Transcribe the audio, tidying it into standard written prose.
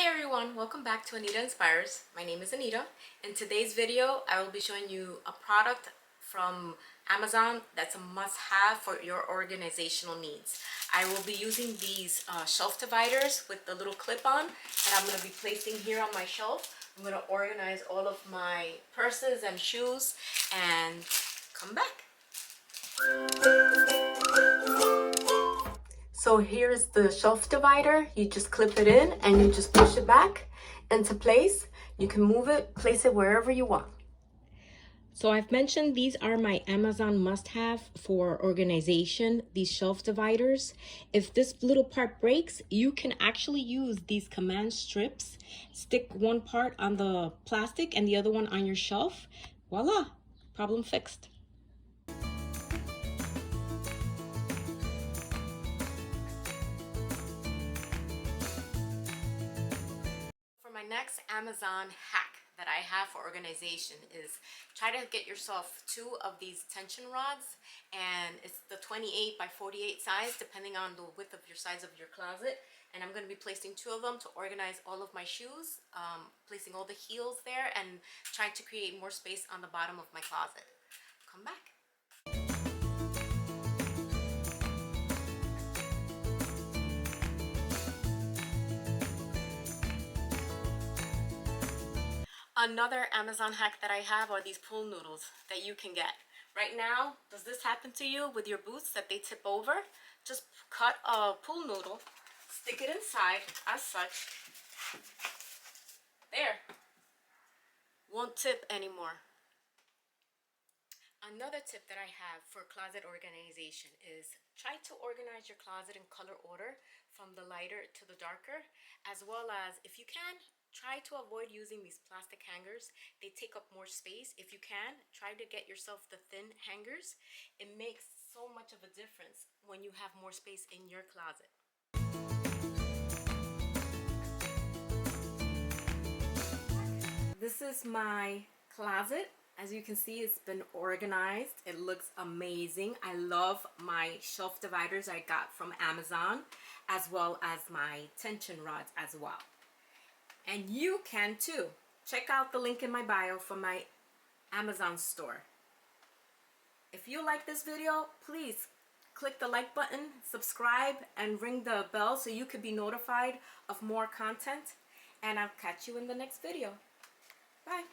Hi everyone, welcome back to Anita Inspires. My name is Anita. In today's video, I will be showing you a product from Amazon that's a must-have for your organizational needs. I will be using these shelf dividers with the little clip-on that I'm going to be placing here on my shelf. I'm going to organize all of my purses and shoes and come back. So here's the shelf divider. You just clip it in and you just push it back into place. You can move it, place it wherever you want. So I've mentioned these are my Amazon must-have for organization, these shelf dividers. If this little part breaks, you can actually use these command strips. Stick one part on the plastic and the other one on your shelf. Voila, problem fixed. My next Amazon hack that I have for organization is try to get yourself 2 of these tension rods, and it's the 28 by 48 size depending on the width of your size of your closet. And I'm going to be placing 2 of them to organize all of my shoes, placing all the heels there and trying to create more space on the bottom of my closet. Come back. Another Amazon hack that I have are these pool noodles that you can get. Right now, does this happen to you with your boots that they tip over? Just cut a pool noodle, stick it inside as such. There. Won't tip anymore. Another tip that I have for closet organization is try to organize your closet in color order from the lighter to the darker, as well as, if you can, try to avoid using these plastic hangers. They take up more space. If you can, try to get yourself the thin hangers. It makes so much of a difference when you have more space in your closet. This is my closet. As you can see, it's been organized. It looks amazing. I love my shelf dividers I got from Amazon, as well as my tension rods as well. And you can too. Check out the link in my bio for my Amazon store. If you like this video, please click the like button, subscribe, and ring the bell so you could be notified of more content. And I'll catch you in the next video. Bye.